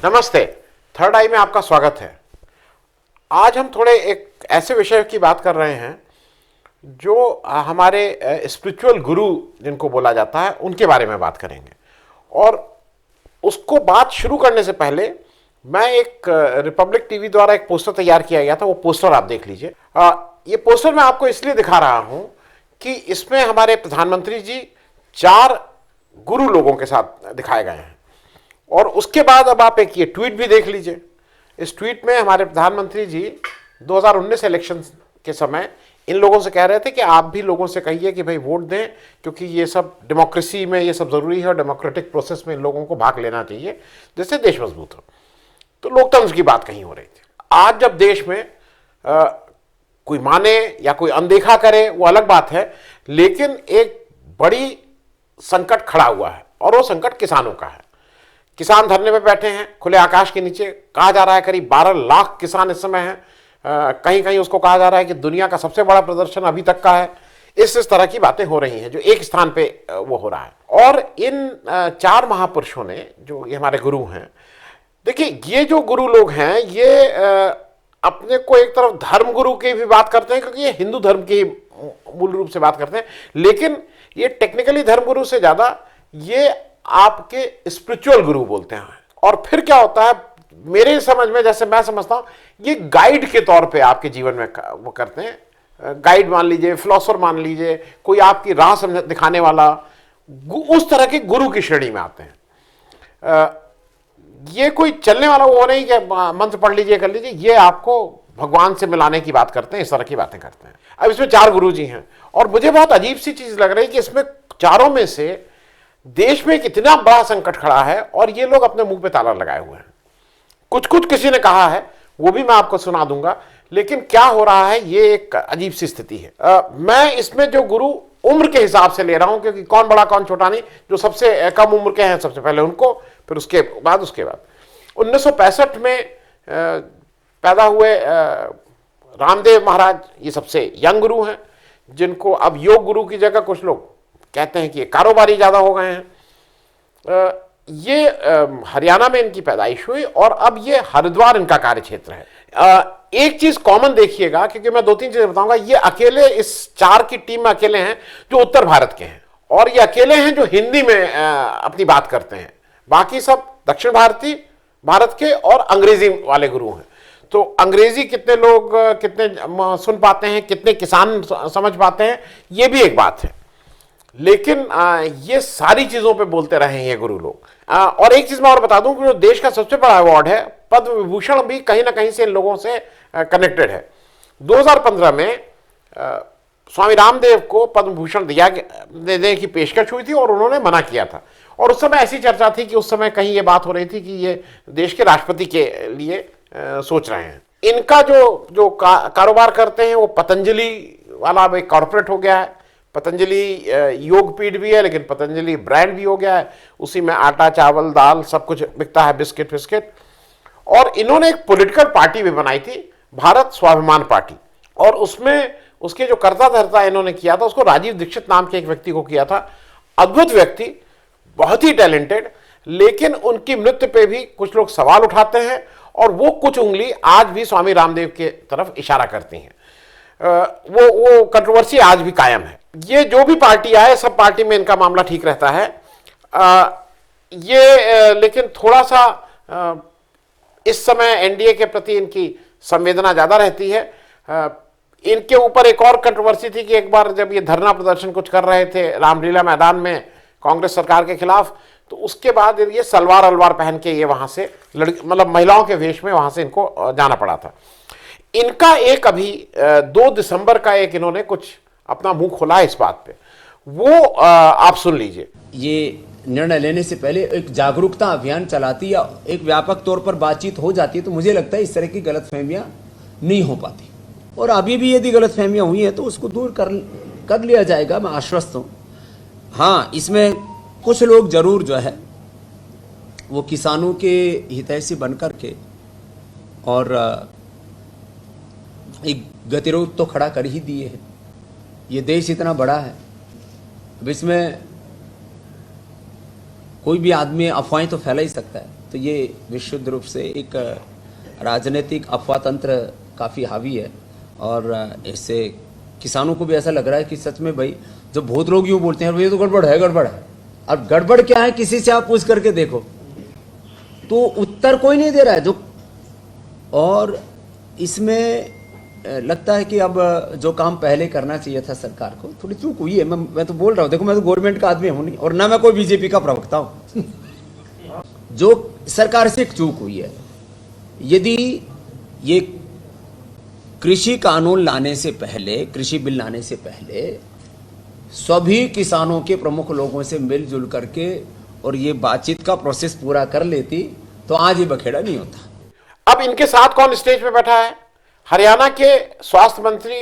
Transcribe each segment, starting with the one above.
नमस्ते। थर्ड आई में आपका स्वागत है। आज हम थोड़े एक ऐसे विषय की बात कर रहे हैं जो हमारे स्पिरिचुअल गुरु जिनको बोला जाता है उनके बारे में बात करेंगे। और उसको बात शुरू करने से पहले मैं एक रिपब्लिक टीवी द्वारा एक पोस्टर तैयार किया गया था, वो पोस्टर आप देख लीजिए। ये पोस्टर मैं आपको इसलिए दिखा रहा हूं कि इसमें हमारे प्रधानमंत्री जी 4 गुरु लोगों के साथ दिखाए गए हैं। और उसके बाद अब आप एक ये ट्वीट भी देख लीजिए। इस ट्वीट में हमारे प्रधानमंत्री जी 2019 इलेक्शन के समय इन लोगों से कह रहे थे कि आप भी लोगों से कहिए कि भाई वोट दें, क्योंकि ये सब डेमोक्रेसी में ये सब जरूरी है और डेमोक्रेटिक प्रोसेस में इन लोगों को भाग लेना चाहिए जिससे देश मजबूत हो। तो लोकतंत्र की बात कहीं हो रही थी। आज जब देश में कोई माने या कोई अनदेखा करे वो अलग बात है, लेकिन एक बड़ी संकट खड़ा हुआ है और वो संकट किसानों का है। किसान धरने पे बैठे हैं खुले आकाश के नीचे। कहा जा रहा है करीब 12 लाख किसान इस समय हैं। कहीं कहीं उसको कहा जा रहा है कि दुनिया का सबसे बड़ा प्रदर्शन अभी तक का है। इस तरह की बातें हो रही हैं जो एक स्थान पे वो हो रहा है। और इन 4 महापुरुषों ने, जो ये हमारे गुरु हैं, देखिए ये जो गुरु लोग हैं ये अपने को एक तरफ धर्म गुरु की भी बात करते हैं, क्योंकि ये हिंदू धर्म की मूल रूप से बात करते हैं, लेकिन ये टेक्निकली धर्म गुरु से ज्यादा ये आपके स्पिरिचुअल गुरु बोलते हैं। और फिर क्या होता है, मेरे समझ में, जैसे मैं समझता हूं, ये गाइड के तौर पे आपके जीवन में वो करते हैं। गाइड मान लीजिए, फिलोसोफर मान लीजिए, कोई आपकी राह समझ दिखाने वाला, उस तरह के गुरु की श्रेणी में आते हैं। ये कोई चलने वाला वो नहीं कि मंत्र पढ़ लीजिए कर लीजिए, ये आपको भगवान से मिलाने की बात करते हैं, इस तरह की बातें करते हैं। अब इसमें 4 गुरु जी हैं और मुझे बहुत अजीब सी चीज लग रही है कि इसमें चारों में से देश में एक इतना बड़ा संकट खड़ा है और ये लोग अपने मुंह पे ताला लगाए हुए हैं। कुछ कुछ किसी ने कहा है, वो भी मैं आपको सुना दूंगा, लेकिन क्या हो रहा है ये एक अजीब सी स्थिति है। मैं इसमें जो गुरु उम्र के हिसाब से ले रहा हूं, क्योंकि कौन बड़ा कौन छोटा नहीं। जो सबसे कम उम्र के हैं सबसे पहले उनको, फिर उसके बाद 1965 में पैदा हुए रामदेव महाराज, ये सबसे यंग गुरु हैं, जिनको अब योग गुरु की जगह कुछ लोग कहते हैं कि ये कारोबारी ज्यादा हो गए हैं। ये हरियाणा में इनकी पैदाइश हुई और अब ये हरिद्वार इनका कार्य क्षेत्र है। एक चीज कॉमन देखिएगा, क्योंकि मैं 2-3 चीजें बताऊंगा। ये अकेले इस 4 की टीम में अकेले हैं जो उत्तर भारत के हैं, और ये अकेले हैं जो हिंदी में अपनी बात करते हैं। बाकी सब दक्षिण भारत के और अंग्रेजी वाले गुरु हैं। तो अंग्रेजी कितने लोग कितने सुन पाते हैं, कितने किसान समझ पाते हैं, ये भी एक बात है। लेकिन ये सारी चीजों पे बोलते रहे हैं ये गुरु लोग। और एक चीज मैं और बता दूं कि जो देश का सबसे बड़ा अवार्ड है पद्म विभूषण, भी कहीं ना कहीं से इन लोगों से कनेक्टेड है। 2015 में स्वामी रामदेव को पद्म विभूषण देने की पेशकश हुई थी और उन्होंने मना किया था। और उस समय ऐसी चर्चा थी कि उस समय कहीं ये बात हो रही थी कि ये देश के राष्ट्रपति के लिए सोच रहे हैं। इनका जो कारोबार करते हैं वो पतंजलि वाला एक कॉर्पोरेट हो गया है। पतंजलि योगपीठ भी है, लेकिन पतंजलि ब्रांड भी हो गया है। उसी में आटा, चावल, दाल सब कुछ बिकता है, बिस्किट। और इन्होंने एक पॉलिटिकल पार्टी भी बनाई थी, भारत स्वाभिमान पार्टी। और उसमें उसके जो कर्ता धर्ता इन्होंने किया था, उसको राजीव दीक्षित नाम के एक व्यक्ति को किया था। अद्भुत व्यक्ति, बहुत ही टैलेंटेड, लेकिन उनकी मृत्यु पे भी कुछ लोग सवाल उठाते हैं और वो कुछ उंगली आज भी स्वामी रामदेव के तरफ इशारा करती हैं। वो कंट्रोवर्सी आज भी कायम है। ये जो भी पार्टी आए, सब पार्टी में इनका मामला ठीक रहता है। लेकिन थोड़ा सा इस समय एनडीए के प्रति इनकी संवेदना ज्यादा रहती है। इनके ऊपर एक और कंट्रोवर्सी थी कि एक बार जब ये धरना प्रदर्शन कुछ कर रहे थे रामलीला मैदान में कांग्रेस सरकार के खिलाफ, तो उसके बाद ये सलवार अलवार पहन के ये वहां से मतलब महिलाओं के वेश में वहां से इनको जाना पड़ा था। इनका एक अभी 2 दिसंबर का एक इन्होंने कुछ अपना मुंह खोला है इस बात पे, वो आप सुन लीजिए। ये निर्णय लेने से पहले एक जागरूकता अभियान चलाती या एक व्यापक तौर पर बातचीत हो जाती है तो मुझे लगता है इस तरह की गलतफहमियां नहीं हो पाती। और अभी भी यदि गलतफहमियां हुई हैं तो उसको दूर कर लिया जाएगा, मैं आश्वस्त हूं। हाँ, इसमें कुछ लोग जरूर जो है वो किसानों के हितैषी बनकर के और एक गतिरोध तो खड़ा कर ही दिए हैं। ये देश इतना बड़ा है, अब इसमें कोई भी आदमी अफवाहें तो फैला ही सकता है। तो ये विशुद्ध रूप से एक राजनीतिक अफवाह तंत्र काफ़ी हावी है। और इससे किसानों को भी ऐसा लग रहा है कि सच में भाई जो बहुत लोग यूँ बोलते हैं ये तो गड़बड़ है, गड़बड़ है। अब गड़बड़ क्या है किसी से आप पूछ करके देखो तो उत्तर कोई नहीं दे रहा है जो। और इसमें लगता है कि अब जो काम पहले करना चाहिए था सरकार को, थोड़ी चूक हुई है। मैं तो बोल रहा हूँ, देखो मैं तो गवर्नमेंट का आदमी हूँ नहीं और ना मैं कोई बीजेपी का प्रवक्ता हूँ जो सरकार से एक चूक हुई है, यदि ये कृषि कानून लाने से पहले, कृषि बिल लाने से पहले सभी किसानों के प्रमुख लोगों से मिलजुल करके और ये बातचीत का प्रोसेस पूरा कर लेती तो आज ये बखेड़ा नहीं होता। अब इनके साथ कौन स्टेज पे बैठा है? हरियाणा के स्वास्थ्य मंत्री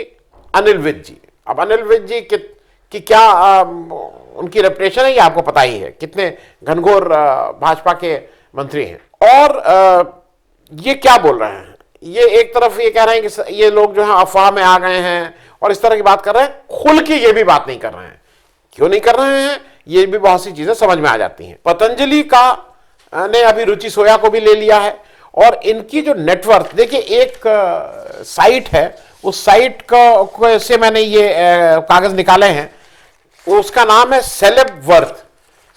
अनिल विज जी। अब अनिल विज जी की क्या उनकी रेपुटेशन है ये आपको पता ही है, कितने घनघोर भाजपा के मंत्री हैं। और ये क्या बोल रहे हैं? ये एक तरफ ये कह रहे हैं कि ये लोग जो है अफवाह में आ गए हैं और इस तरह की बात कर रहे हैं, खुल के ये भी बात नहीं कर रहे हैं। क्यों नहीं कर रहे हैं? ये भी बहुत सी चीजें समझ में आ जाती हैं। पतंजलि का ने अभी रुचि सोया को भी ले लिया है और इनकी जो नेटवर्क, देखिए एक साइट है, उस साइट का से मैंने ये कागज निकाले हैं, उसका नाम है सेलेब वर्थ।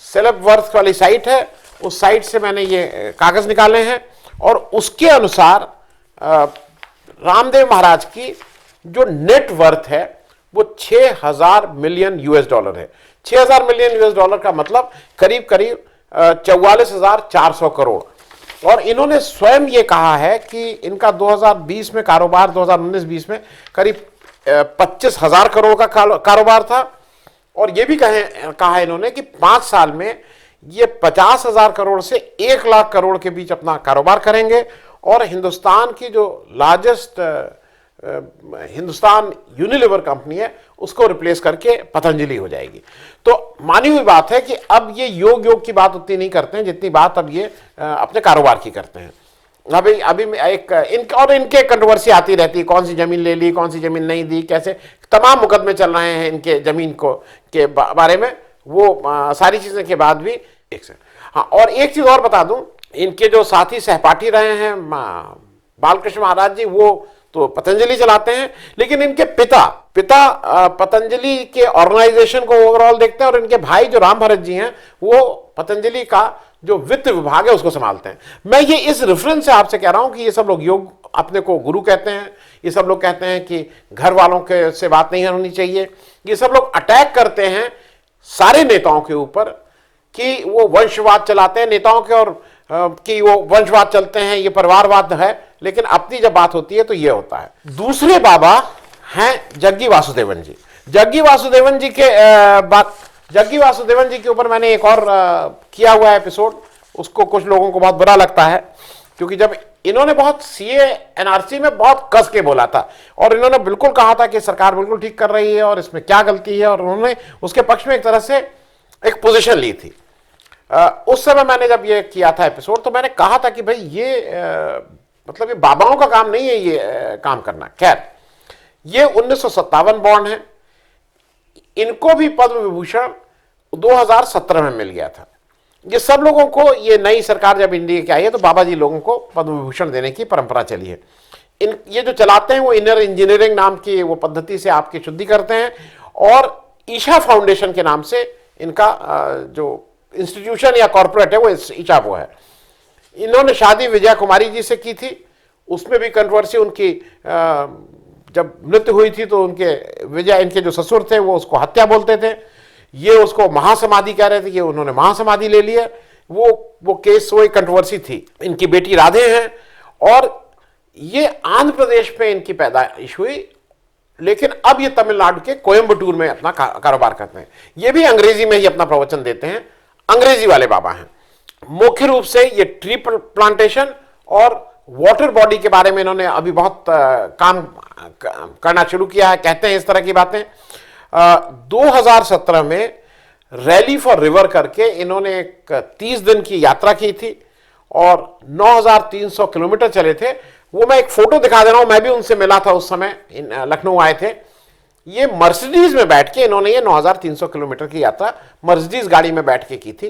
सेलेब वर्थ वाली साइट है, उस साइट से मैंने ये कागज निकाले हैं और उसके अनुसार रामदेव महाराज की जो नेट वर्थ है वो 6000 मिलियन यूएस डॉलर है। 6000 मिलियन यूएस डॉलर का मतलब करीब करीब 44,400 करोड़। और इन्होंने स्वयं ये कहा है कि इनका 2020 में कारोबार 2019-20 में करीब 25,000 करोड़ का कारोबार था। और ये भी कहा इन्होंने कि 5 साल में ये 50,000 करोड़ से 1 लाख करोड़ के बीच अपना कारोबार करेंगे और हिंदुस्तान की जो लार्जेस्ट हिंदुस्तान यूनिलीवर कंपनी है उसको रिप्लेस करके पतंजलि हो जाएगी। तो मानी हुई बात है कि अब ये योग की बात उतनी नहीं करते हैं जितनी बात अब ये अपने कारोबार की करते हैं। अभी इनके कंट्रोवर्सी आती रहती है, कौन सी जमीन ले ली, कौन सी जमीन नहीं दी, कैसे तमाम मुकदमे चल रहे हैं इनके जमीन के बारे में। वो सारी चीजें के बाद भी हाँ, और एक चीज और बता दूं, इनके जो साथी सहपाठी रहे हैं बालकृष्ण महाराज जी, वो तो पतंजलि चलाते हैं, लेकिन इनके पिता पतंजलि के ऑर्गेनाइजेशन को ओवरऑल देखते हैं और इनके भाई जो राम भरत जी हैं वो पतंजलि का जो वित्त विभाग है उसको संभालते हैं। मैं ये इस रेफरेंस से आपसे कह रहा हूं कि ये सब लोग योग अपने को गुरु कहते हैं, ये सब लोग कहते हैं कि घर वालों के से बात नहीं होनी चाहिए, ये सब लोग अटैक करते हैं सारे नेताओं के ऊपर कि वो वंशवाद चलाते हैं नेताओं के, और कि वो वंशवाद चलते हैं, ये परिवारवाद है, लेकिन अपनी जब बात होती है तो ये होता है। दूसरे बाबा हैं जग्गी वासुदेवन जी। जग्गी वासुदेवन जी के ऊपर मैंने एक और किया हुआ एपिसोड, उसको कुछ लोगों को बहुत बुरा लगता है क्योंकि जब इन्होंने बहुत सीए एनआरसी में बहुत कस के बोला था और इन्होंने बिल्कुल कहा था कि सरकार बिल्कुल ठीक कर रही है और इसमें क्या गलती है, और उन्होंने उसके पक्ष में एक तरह से एक पोजीशन ली थी। उस समय मैंने जब ये किया था एपिसोड तो मैंने कहा था कि भाई ये मतलब ये बाबाओं का काम नहीं है ये काम करना। खैर, ये 1957 बॉर्न है, इनको भी पद्म विभूषण 2017 में मिल गया था। ये सब लोगों को, ये नई सरकार जब इंडिया की आई है तो बाबा जी लोगों को पद्म विभूषण देने की परंपरा चली है। ये जो चलाते हैं वो इनर इंजीनियरिंग नाम की वो पद्धति से आपकी शुद्धि करते हैं और ईशा फाउंडेशन के नाम से इनका जो इंस्टीट्यूशन या कॉर्पोरेट है वो ईशा वो है। इन्होंने शादी विजय कुमारी जी से की थी, उसमें भी कंट्रोवर्सी उनकी जब मृत्यु हुई थी तो उनके विजय, इनके जो ससुर थे वो उसको हत्या बोलते थे, ये उसको महासमाधि कह रहे थे कि उन्होंने महासमाधि ले लिया। वो केस, वो एक कंट्रोवर्सी थी। इनकी बेटी राधे हैं और ये आंध्र प्रदेश में इनकी पैदाइश हुई, लेकिन अब ये तमिलनाडु के कोयम्बटूर में अपना कारोबार करते हैं। ये भी अंग्रेजी में ही अपना प्रवचन देते हैं, अंग्रेजी वाले बाबा हैं। मुख्य रूप से ये ट्री प्लांटेशन और वाटर बॉडी के बारे में इन्होंने अभी बहुत काम करना शुरू किया है, कहते हैं इस तरह की बातें। 2017 में रैली फॉर रिवर करके इन्होंने एक 30 दिन की यात्रा की थी और 9,300 किलोमीटर चले थे। वो मैं एक फोटो दिखा दे रहा हूं, मैं भी उनसे मिला था उस समय, लखनऊ आए थे। ये मर्सिडीज में बैठ के इन्होंने ये 9,300 किलोमीटर की यात्रा मर्सिडीज गाड़ी में बैठ के की थी।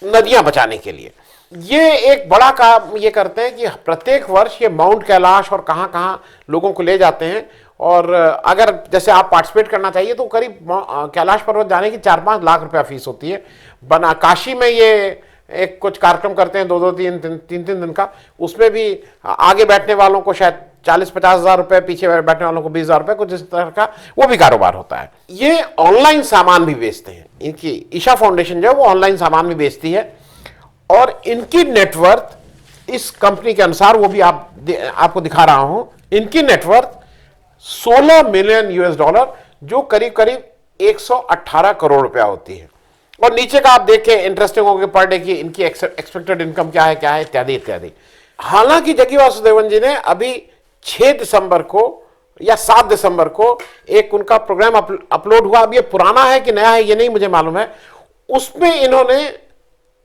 नदियां बचाने के लिए। ये एक बड़ा काम ये करते हैं कि प्रत्येक वर्ष ये माउंट कैलाश और कहां कहां लोगों को ले जाते हैं। और अगर जैसे आप पार्टिसिपेट करना चाहिए तो करीब कैलाश पर्वत जाने की 4-5 लाख रुपया फीस होती है। बना काशी में ये एक कुछ कार्यक्रम करते हैं 2-2, 3-3 दिन का। उसमें भी आगे बैठने वालों को शायद 40-50 हज़ार रुपए, पीछे बैठने वालों को 20 हज़ार रुपए, कुछ इस तरह का वो भी कारोबार होता है। ये ऑनलाइन सामान भी बेचते हैं। इनकी ईशा फाउंडेशन जो है वो ऑनलाइन सामान भी बेचती है। और इनकी नेटवर्थ इस कंपनी के अनुसार, वो भी आपको दिखा रहा हूं, इनकी नेटवर्थ $16 मिलियन US, जो करीब करीब 118 करोड़ रुपया होती है। और नीचे का आप देखें, इंटरेस्टिंग होगा पर डे की इनकी एक्सपेक्टेड इनकम क्या है इत्यादि इत्यादि। हालांकि जग्गी वासुदेवन जी ने अभी 6 दिसंबर को या 7 दिसंबर को एक उनका प्रोग्राम अपलोड हुआ। अब ये पुराना है कि नया है ये नहीं मुझे मालूम है। उसमें इन्होंने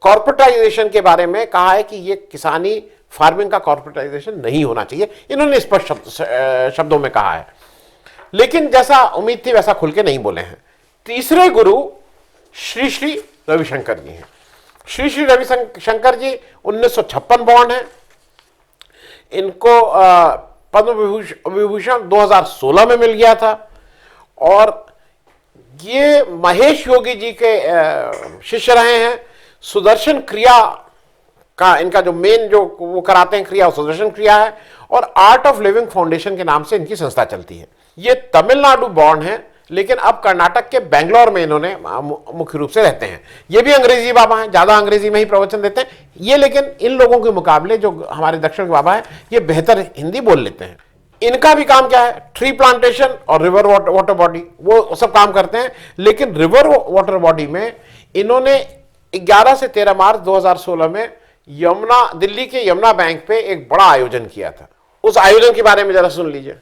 कॉर्पोरेटाइजेशन के बारे में कहा है कि ये किसानी फार्मिंग का कॉर्पोरेटाइजेशन नहीं होना चाहिए। इन्होंने स्पष्ट शब्दों में कहा है, लेकिन जैसा उम्मीद थी वैसा खुल के नहीं बोले हैं। तीसरे गुरु श्री श्री रविशंकर जी हैं। श्री श्री रविशंकर जी 1956 बॉर्न है। इनको पद्म विभूषण 2016 में मिल गया था। और ये महेश योगी जी के शिष्य रहे हैं। सुदर्शन क्रिया का इनका जो मेन जो वो कराते हैं क्रिया, सुदर्शन क्रिया है। और आर्ट ऑफ लिविंग फाउंडेशन के नाम से इनकी संस्था चलती है। ये तमिलनाडु बॉर्न है, लेकिन अब कर्नाटक के बेंगलोर में इन्होंने मुख्य रूप से रहते हैं। ये भी अंग्रेजी बाबा हैं, ज्यादा अंग्रेजी में ही प्रवचन देते हैं ये, लेकिन इन लोगों के मुकाबले जो हमारे दक्षिण के बाबा हैं ये बेहतर हिंदी बोल लेते हैं। इनका भी काम क्या है, ट्री प्लांटेशन और रिवर वाटर बॉडी, वो सब काम करते हैं। लेकिन रिवर वाटर बॉडी में इन्होंने 11 से 13 मार्च 2016 में दिल्ली के यमुना बैंक पे एक बड़ा आयोजन किया था। उस आयोजन के बारे में जरा सुन लीजिए।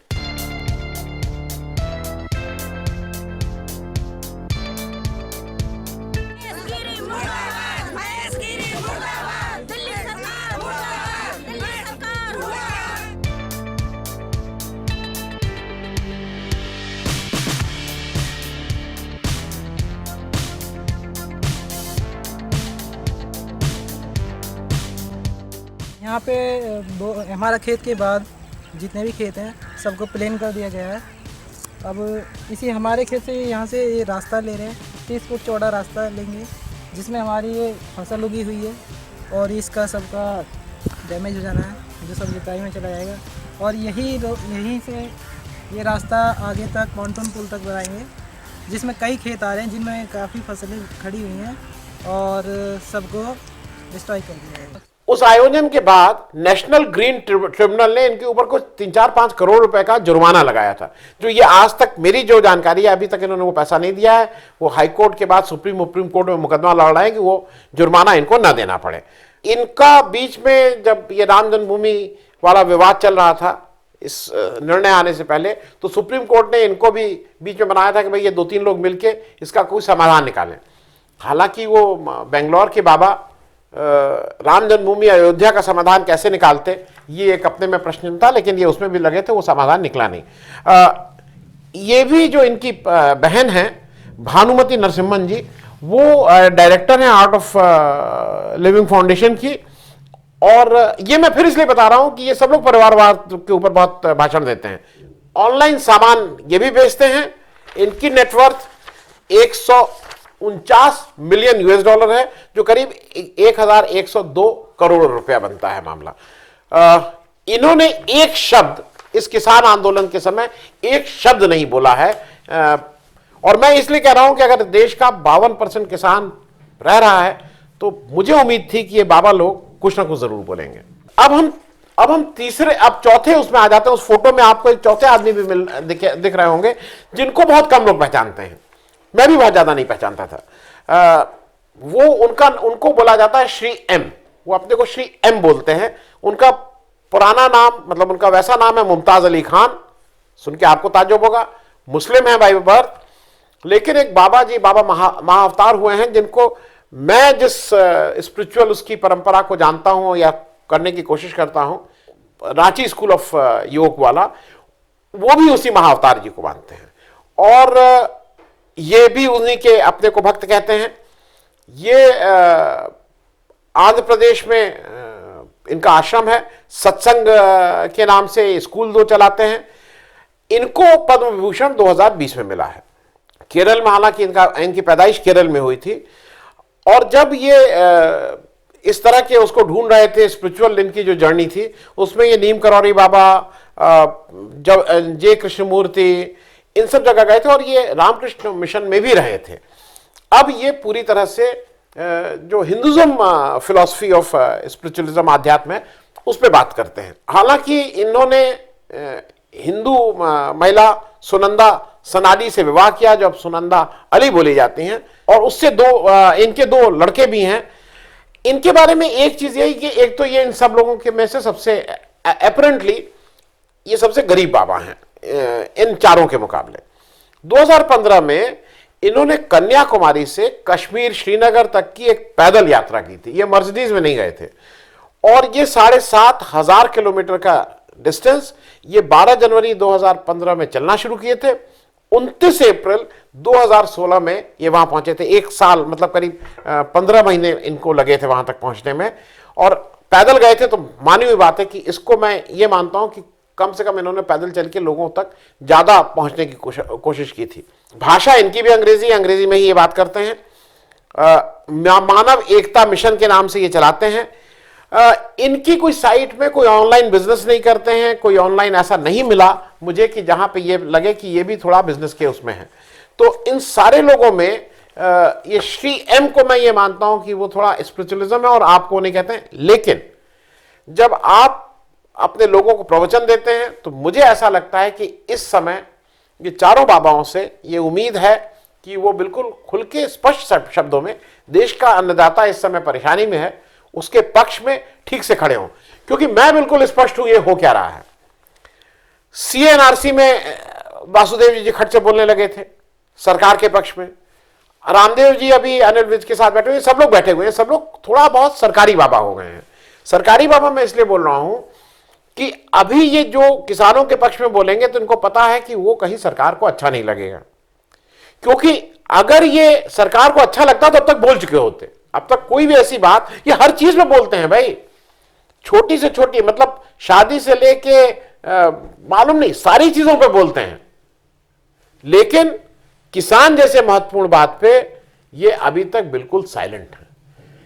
यहाँ पे हमारा खेत के बाद जितने भी खेत हैं सबको प्लेन कर दिया गया है। अब इसी हमारे खेत से यहाँ से ये रास्ता ले रहे हैं, 30 फुट चौड़ा रास्ता लेंगे, जिसमें हमारी ये फसल उगी हुई है और इसका सबका डैमेज हो जाना है, जो सब जुताई में चला जाएगा। और यहीं से ये रास्ता आगे तक पॉन्टून पुल तक बनाएंगे, जिसमें कई खेत आ रहे हैं जिनमें काफ़ी फसलें खड़ी हुई हैं और सबको डिस्ट्रॉय कर दिया जाएगा। उस आयोजन के बाद नेशनल ग्रीन ट्रिब्यूनल ने इनके ऊपर कुछ 3-4-5 करोड़ रुपए का जुर्माना लगाया था, जो ये आज तक, मेरी जो जानकारी है, अभी तक इन्होंने वो पैसा नहीं दिया है। वो हाई कोर्ट के बाद सुप्रीम कोर्ट में मुकदमा लड़ रहे हैं कि वो जुर्माना इनको ना देना पड़े। इनका बीच में जब ये राम जन्मभूमि वाला विवाद चल रहा था, इस निर्णय आने से पहले, तो सुप्रीम कोर्ट ने इनको भी बीच में बनाया था कि भाई ये 2-3 लोग मिलके इसका कोई समाधान निकालें। हालांकि वो बेंगलोर के बाबा राम जन्मभूमि अयोध्या का समाधान कैसे निकालते, ये एक अपने में प्रश्न था, लेकिन ये उसमें भी लगे थे, वो समाधान निकला नहीं। ये भी जो इनकी बहन है भानुमति नरसिम्हन जी, वो डायरेक्टर हैं आर्ट ऑफ लिविंग फाउंडेशन की। और ये मैं फिर इसलिए बता रहा हूं कि ये सब लोग परिवारवाद के ऊपर बहुत भाषण देते हैं। ऑनलाइन सामान ये भी बेचते हैं। इनकी नेटवर्थ 149 मिलियन US है, जो करीब 1102 करोड़ रुपया बनता है मामला। इन्होंने एक शब्द इस किसान आंदोलन के समय एक शब्द नहीं बोला है। और मैं इसलिए कह रहा हूं कि अगर देश का 52% किसान रह रहा है तो मुझे उम्मीद थी कि ये बाबा लोग कुछ ना कुछ जरूर बोलेंगे। अब हम चौथे उसमें आ जाते हैं। उस फोटो में आपको एक चौथे आदमी भी दिख रहे होंगे, जिनको बहुत कम लोग पहचानते हैं। मैं भी बहुत ज्यादा नहीं पहचानता था। उनको बोला जाता है श्री एम। वो अपने को श्री एम बोलते हैं। उनका पुराना नाम, मतलब उनका वैसा नाम है मुमताज अली खान। सुन के आपको ताज्जुब होगा। मुस्लिम है बाय बर्थ, लेकिन एक बाबा जी, बाबा महाअवतार हुए हैं, जिनको मैं जिस स्पिरिचुअल उसकी परंपरा को जानता हूं या करने की कोशिश करता हूं, रांची स्कूल ऑफ योग वाला, वो भी उसी महाअवतार जी को मानते हैं। और ये भी उन्हीं के अपने को भक्त कहते हैं। ये आंध्र प्रदेश में इनका आश्रम है, सत्संग के नाम से स्कूल 2 चलाते हैं। इनको पद्म विभूषण 2020 में मिला है। केरल में हालांकि इनकी पैदाइश केरल में हुई थी, और जब ये इस तरह के उसको ढूंढ रहे थे, स्पिरिचुअल इनकी जो जर्नी थी, उसमें ये नीम करौरी बाबा, जब जे कृष्णमूर्ति, इन सब जगह गए थे, और ये रामकृष्ण मिशन में भी रहे थे। अब ये पूरी तरह से जो हिंदुज्म फिलॉसफी ऑफ स्पिरिचुअलिज्म, अध्यात्म है, उस पर बात करते हैं। हालांकि इन्होंने हिंदू महिला सुनंदा सनाडी से विवाह किया, जो अब सुनंदा अली बोली जाती हैं, और उससे इनके 2 लड़के भी हैं। इनके बारे में एक चीज यही कि एक तो ये इन सब लोगों के में से सबसे अपरेंटली ये सबसे गरीब बाबा हैं इन चारों के मुकाबले। 2015 में इन्होंने कन्याकुमारी से कश्मीर श्रीनगर तक की एक पैदल यात्रा की थी। ये मर्सिडीज में नहीं गए थे, और ये 7,500 किलोमीटर का डिस्टेंस ये 12 जनवरी 2015 में चलना शुरू किए थे। 29 अप्रैल 2016 में ये वहां पहुंचे थे। 1 साल, मतलब करीब 15 महीने इनको लगे थे वहां तक पहुंचने में, और पैदल गए थे। तो मानी हुई बात है कि इसको मैं ये मानता हूं कि कम से कम इन्होंने पैदल चल के लोगों तक ज्यादा पहुंचने की कोशिश की थी। भाषा इनकी भी अंग्रेजी में ही ये बात करते हैं। मानव एकता मिशन के नाम से ये चलाते हैं। इनकी कोई साइट में कोई ऑनलाइन बिजनेस नहीं करते हैं, कोई ऑनलाइन ऐसा नहीं मिला मुझे कि जहां पे ये लगे कि ये भी थोड़ा बिजनेस के उसमें है। तो इन सारे लोगों में ये श्री एम को मैं ये मानता हूं कि वो थोड़ा स्पिरिचुअलिज्म है, और आपको नहीं कहते हैं। लेकिन जब आप अपने लोगों को प्रवचन देते हैं, तो मुझे ऐसा लगता है कि इस समय ये चारों बाबाओं से ये उम्मीद है कि वो बिल्कुल खुल के स्पष्ट शब्दों में देश का अन्नदाता इस समय परेशानी में है, उसके पक्ष में ठीक से खड़े हों। क्योंकि मैं बिल्कुल स्पष्ट हूं ये हो क्या रहा है। CNRC में वासुदेव जी खट से बोलने लगे थे सरकार के पक्ष में। रामदेव जी अभी अनिल विज के साथ बैठे हुए, सब लोग बैठे हुए हैं, सब लोग थोड़ा बहुत सरकारी बाबा हो गए हैं। सरकारी बाबा मैं इसलिए बोल रहा हूं कि अभी ये जो किसानों के पक्ष में बोलेंगे तो इनको पता है कि वो कहीं सरकार को अच्छा नहीं लगेगा, क्योंकि अगर ये सरकार को अच्छा लगता तो अब तक बोल चुके होते। अब तक कोई भी ऐसी बात, ये हर चीज में बोलते हैं भाई, छोटी से छोटी, मतलब शादी से लेके मालूम नहीं सारी चीजों पे बोलते हैं। लेकिन किसान जैसे महत्वपूर्ण बात पे ये अभी तक बिल्कुल साइलेंट है।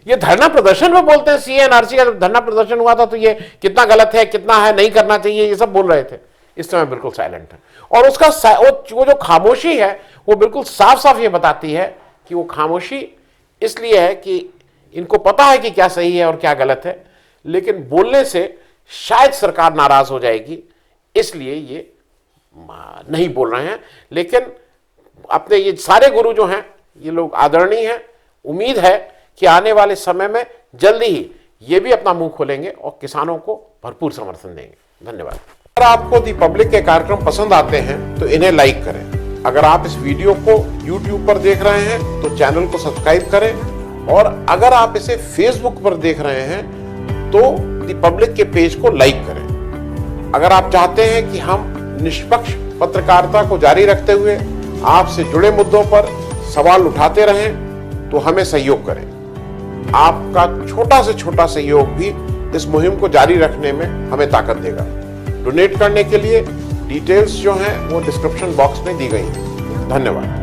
ये धरना प्रदर्शन में बोलते हैं। CNRC का जब धरना प्रदर्शन हुआ था तो ये कितना गलत है, कितना है, नहीं करना चाहिए, ये सब बोल रहे थे। इस समय बिल्कुल साइलेंट है, और उसका वो जो खामोशी है वो बिल्कुल साफ साफ ये बताती है कि वो खामोशी इसलिए है कि इनको पता है कि क्या सही है और क्या गलत है, लेकिन बोलने से शायद सरकार नाराज हो जाएगी, इसलिए ये नहीं बोल रहे हैं। लेकिन अपने ये सारे गुरु जो हैं ये लोग आदरणीय हैं। उम्मीद है कि आने वाले समय में जल्दी ही ये भी अपना मुंह खोलेंगे और किसानों को भरपूर समर्थन देंगे। धन्यवाद। अगर आपको दी पब्लिक के कार्यक्रम पसंद आते हैं तो इन्हें लाइक करें। अगर आप इस वीडियो को YouTube पर देख रहे हैं तो चैनल को सब्सक्राइब करें, और अगर आप इसे Facebook पर देख रहे हैं तो दी पब्लिक के पेज को लाइक करें। अगर आप चाहते हैं कि हम निष्पक्ष पत्रकारिता को जारी रखते हुए आपसे जुड़े मुद्दों पर सवाल उठाते रहें तो हमें सहयोग करें। आपका छोटा से छोटा सहयोग भी इस मुहिम को जारी रखने में हमें ताकत देगा। डोनेट करने के लिए डिटेल्स जो हैं वो डिस्क्रिप्शन बॉक्स में दी गई हैं। धन्यवाद।